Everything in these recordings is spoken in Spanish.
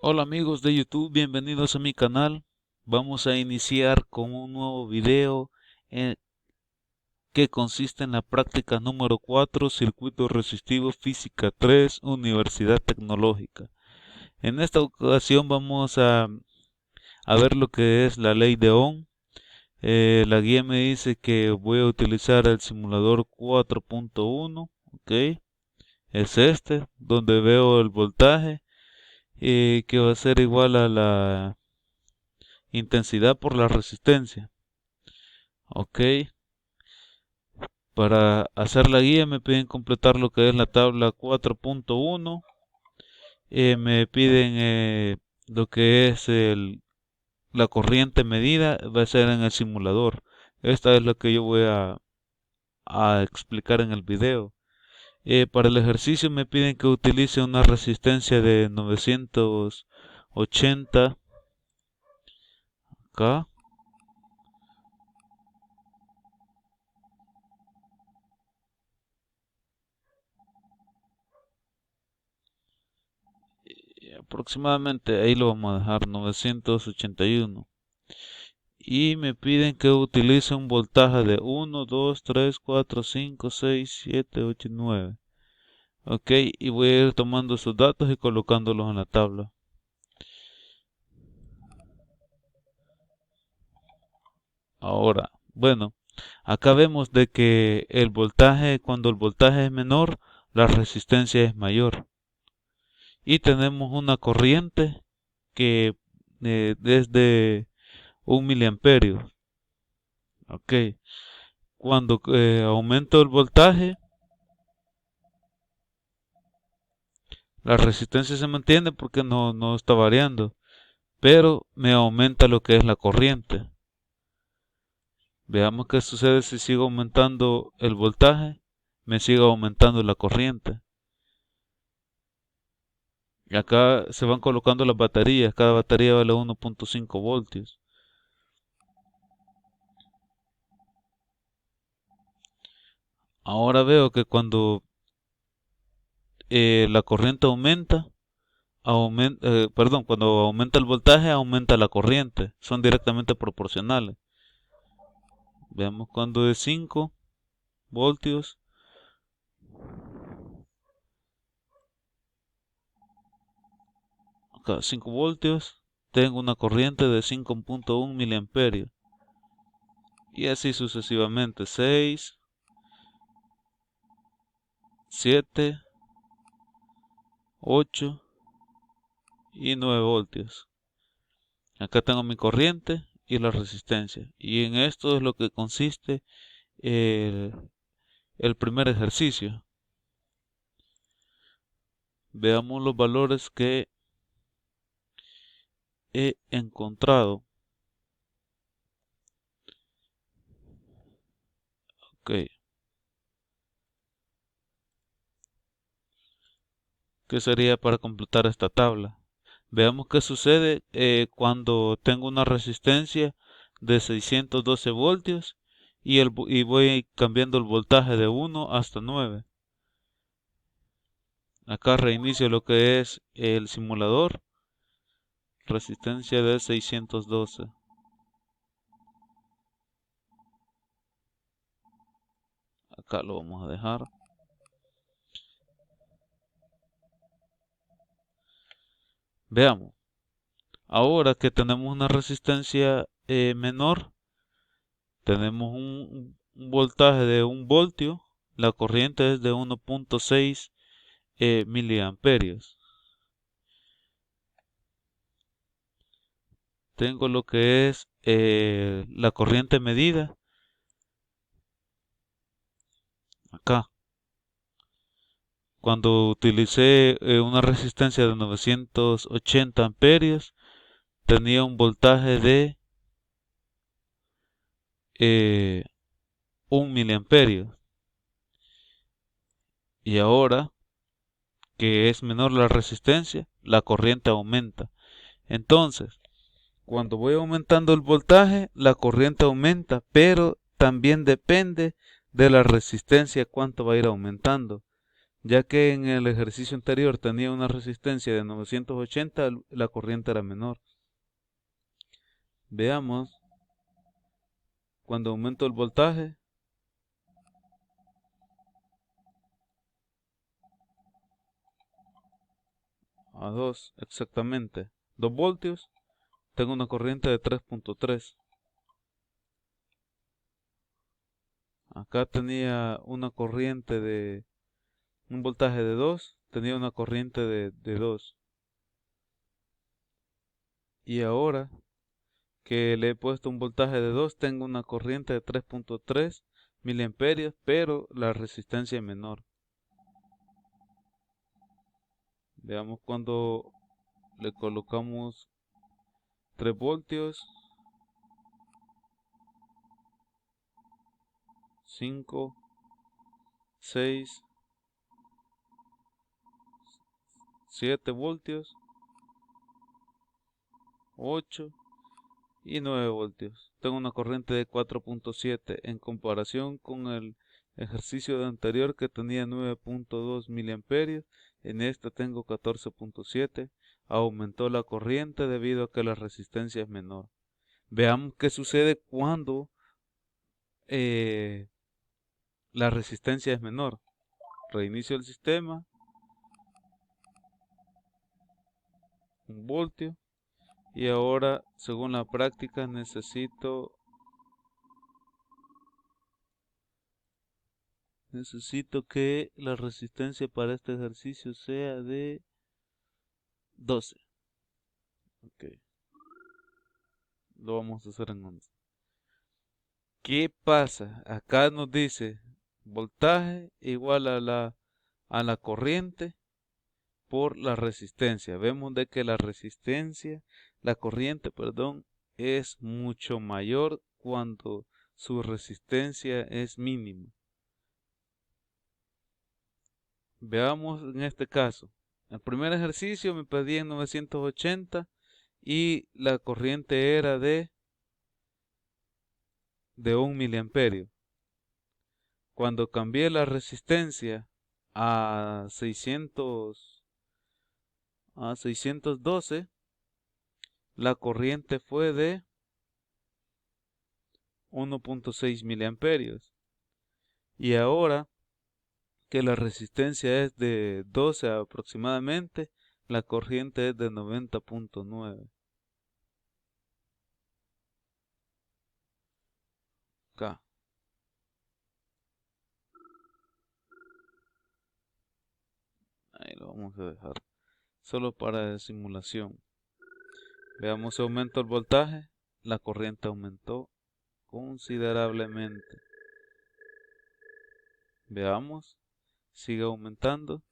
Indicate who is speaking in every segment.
Speaker 1: Hola amigos de YouTube, bienvenidos a mi canal. Vamos a iniciar con un nuevo video eh, que consiste en la práctica número 4, Circuito Resistivo Física 3, Universidad Tecnológica. En esta ocasión vamos a ver lo que es la ley de Ohm. La guía me dice que voy a utilizar el simulador 4.1, ok, es este, donde veo el voltaje, que va a ser igual a la intensidad por la resistencia. Ok, para hacer la guía me piden completar lo que es la tabla 4.1. Me piden lo que es la corriente medida, va a ser en el simulador. Esta es lo que yo voy a explicar en el video. Para el ejercicio me piden que utilice una resistencia de 980 acá. Aproximadamente ahí lo vamos a dejar 981 y me piden que utilice un voltaje de 1, 2, 3, 4, 5, 6, 7, 8 y 9. Ok, y voy a ir tomando esos datos y colocándolos en la tabla. Ahora, bueno, acá vemos de que el voltaje, cuando el voltaje es menor, la resistencia es mayor. Y tenemos una corriente que es de 1 miliamperio. Ok, cuando aumento el voltaje, la resistencia se mantiene porque no está variando, pero me aumenta lo que es la corriente. Veamos qué sucede si sigo aumentando el voltaje, me sigue aumentando la corriente. Y acá se van colocando las baterías, cada batería vale 1.5 voltios. Ahora veo que cuando la corriente perdón, cuando aumenta el voltaje, aumenta la corriente. Son directamente proporcionales. Veamos cuando es 5 voltios. Acá 5 voltios. Tengo una corriente de 5.1 miliamperios. Y así sucesivamente. 6, 7, 8 y 9 voltios. Acá tengo mi corriente y la resistencia. Y en esto es lo que consiste el, el primer ejercicio. Veamos los valores que he encontrado. Ok, ¿qué sería para completar esta tabla? Veamos qué sucede cuando tengo una resistencia de 612 voltios y voy cambiando el voltaje de 1 hasta 9. Acá reinicio lo que es el simulador, resistencia de 612. Acá lo vamos a dejar. Veamos, ahora que tenemos una resistencia menor, tenemos un voltaje de 1 voltio, la corriente es de 1.6 miliamperios. Tengo lo que es la corriente medida acá. Cuando utilicé una resistencia de 980 amperios, tenía un voltaje de 1 miliamperio. Y ahora que es menor la resistencia, la corriente aumenta. Entonces, cuando voy aumentando el voltaje, la corriente aumenta, pero también depende de la resistencia cuánto va a ir aumentando. ya que en el ejercicio anterior tenía una resistencia de 980, la corriente era menor. Veamos, cuando aumento el voltaje, a 2 exactamente, 2 voltios, tengo una corriente de 3.3. Acá tenía una corriente de un voltaje de 2, tenía una corriente de 2. Y ahora que le he puesto un voltaje de 2, tengo una corriente de 3.3 miliamperios, pero la resistencia es menor. Veamos cuando le colocamos 3 voltios, 5, 6, 7 voltios, 8 y 9 voltios. Tengo una corriente de 4.7 en comparación con el ejercicio anterior que tenía 9.2 miliamperios. En este tengo 14.7. Aumentó la corriente debido a que la resistencia es menor. Veamos qué sucede cuando la resistencia es menor. Reinicio el sistema. 1 voltio. Y ahora, según la práctica, necesito que la resistencia para este ejercicio sea de 12. Ok, lo vamos a hacer en 11. ¿Qué pasa? Acá nos dice voltaje igual a la corriente por la resistencia. Vemos de que la corriente, perdón, es mucho mayor cuando su resistencia es mínima. Veamos en este caso. El primer ejercicio me pedían 980 y la corriente era de 1 miliamperio. Cuando cambié la resistencia a 612, la corriente fue de 1.6 miliamperios. Y ahora que la resistencia es de 12 aproximadamente, la corriente es de 90.9. Acá. Ahí lo vamos a dejar. Solo para simulación. Veamos si aumento el voltaje. La corriente aumentó considerablemente. Veamos. Sigue aumentando.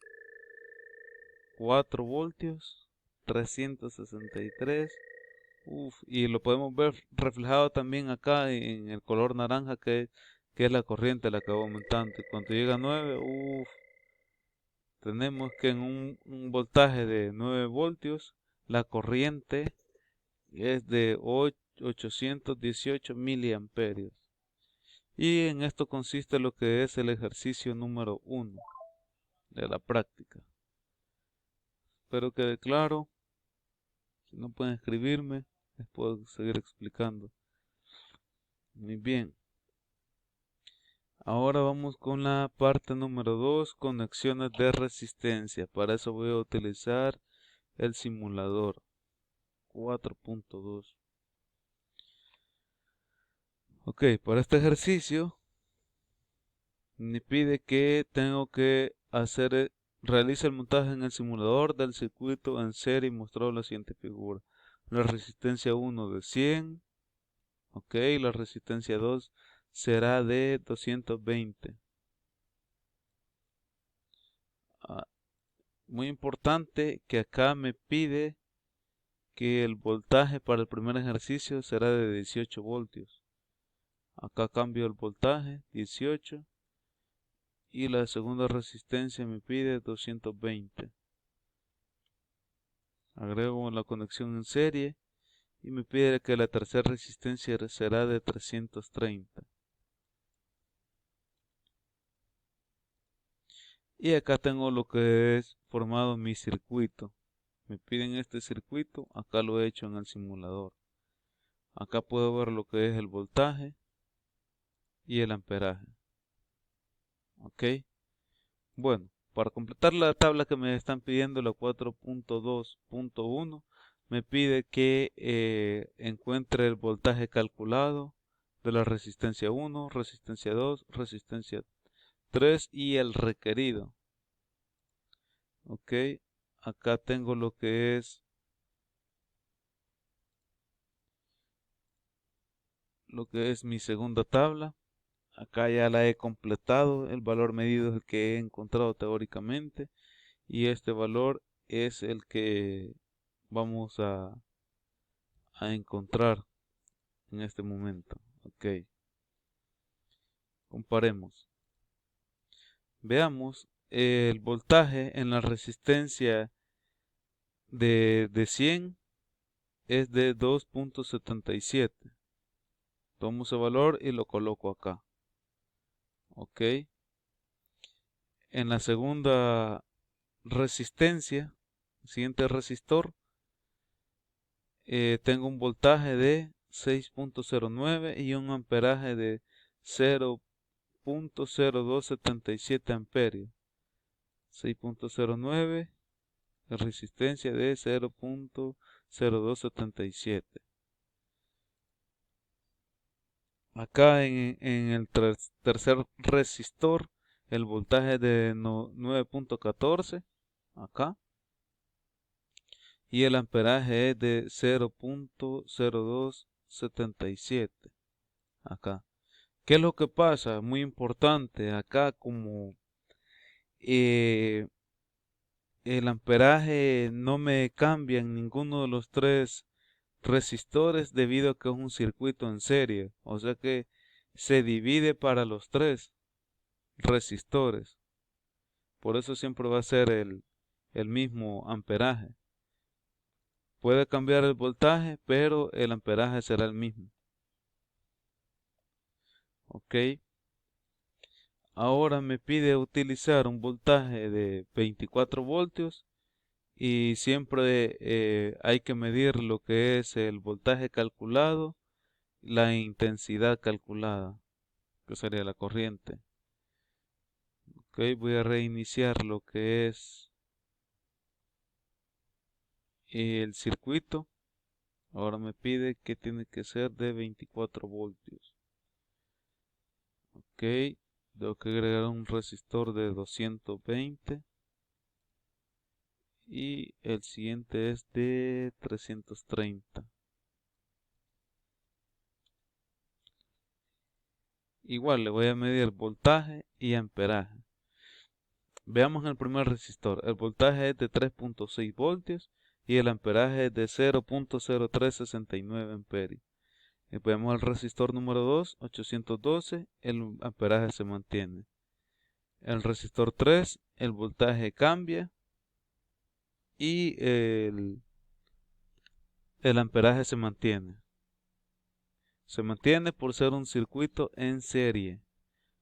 Speaker 1: 4 voltios. 363. Y lo podemos ver reflejado también acá en el color naranja que es la corriente la que va aumentando. Y cuando llega a 9, tenemos que en un voltaje de 9 voltios, la corriente es de 818 miliamperios. Y en esto consiste lo que es el ejercicio número 1 de la práctica. Espero quede claro. Si no pueden escribirme, les puedo seguir explicando. Muy bien. Ahora vamos con la parte número 2, conexiones de resistencia. Para eso voy a utilizar el simulador 4.2. Ok, para este ejercicio me pide que tengo que realice el montaje en el simulador del circuito en serie y mostrado en la siguiente figura. La resistencia 1 de 100, ok, la resistencia 2 será de 220. Muy importante que acá me pide que el voltaje para el primer ejercicio será de 18 voltios. Acá cambio el voltaje, 18. Y la segunda resistencia me pide 220. Agrego la conexión en serie y me pide que la tercera resistencia será de 330. Y acá tengo lo que es formado mi circuito. Me piden este circuito, acá lo he hecho en el simulador. Acá puedo ver lo que es el voltaje y el amperaje. Ok. Bueno, para completar la tabla que me están pidiendo, la 4.2.1, me pide que encuentre el voltaje calculado de la resistencia 1, resistencia 2, resistencia 3 y el requerido. Ok, acá tengo lo que es mi segunda tabla. Acá ya la he completado, el valor medido es el que he encontrado teóricamente y este valor es el que vamos a encontrar en este momento. Ok, comparemos. Veamos el voltaje en la resistencia de 100 es de 2.77. Tomo ese valor y lo coloco acá. Ok. En la segunda resistencia, siguiente resistor, tengo un voltaje de 6.09 y un amperaje de 0.0277 amperios. 6.09, resistencia de 0.0277. Acá en el tercer resistor, el voltaje de 9.14, acá. Y el amperaje es de 0.0277, acá. ¿Qué es lo que pasa? Muy importante, acá como eh, el amperaje no me cambia en ninguno de los tres resistores debido a que es un circuito en serie, o sea que se divide para los tres resistores, por eso siempre va a ser el mismo amperaje. Puede cambiar el voltaje, pero el amperaje será el mismo. Ok, ahora me pide utilizar un voltaje de 24 voltios y siempre hay que medir lo que es el voltaje calculado, la intensidad calculada, que sería la corriente. Ok, voy a reiniciar lo que es el circuito. Ahora me pide que tiene que ser de 24 voltios. Ok, tengo que agregar un resistor de 220 y el siguiente es de 330. Igual le voy a medir voltaje y amperaje. Veamos en el primer resistor. El voltaje es de 3.6 voltios y el amperaje es de 0.0369 amperios. Y vemos el resistor número 2, 812, el amperaje se mantiene. El resistor 3, el voltaje cambia y el amperaje se mantiene. Se mantiene por ser un circuito en serie.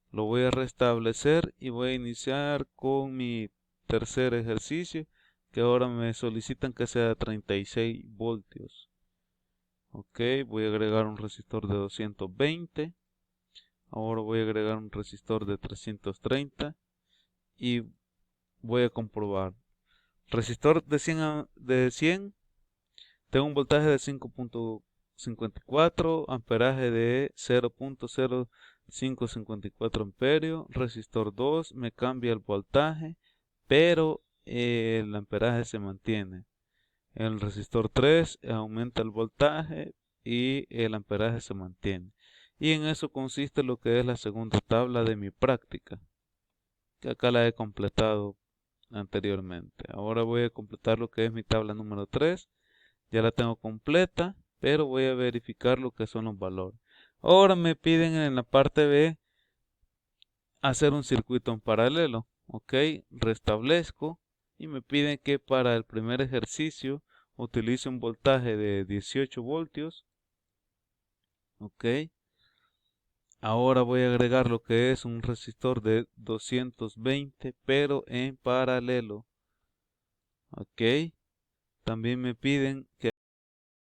Speaker 1: Lo voy a restablecer y voy a iniciar con mi tercer ejercicio, que ahora me solicitan que sea de 36 voltios. Ok, voy a agregar un resistor de 220. Ahora voy a agregar un resistor de 330 y voy a comprobar. Resistor de 100, tengo un voltaje de 5.54, amperaje de 0.0554 amperios. Resistor 2 me cambia el voltaje, pero el amperaje se mantiene. El resistor 3 aumenta el voltaje y el amperaje se mantiene. Y en eso consiste lo que es la segunda tabla de mi práctica, que acá la he completado anteriormente. Ahora voy a completar lo que es mi tabla número 3. Ya la tengo completa, pero voy a verificar lo que son los valores. Ahora me piden en la parte B hacer un circuito en paralelo. Ok, restablezco y me piden que para el primer ejercicio utilice un voltaje de 18 voltios. Ok, Ahora voy a agregar lo que es un resistor de 220, pero en paralelo. Ok. También me piden que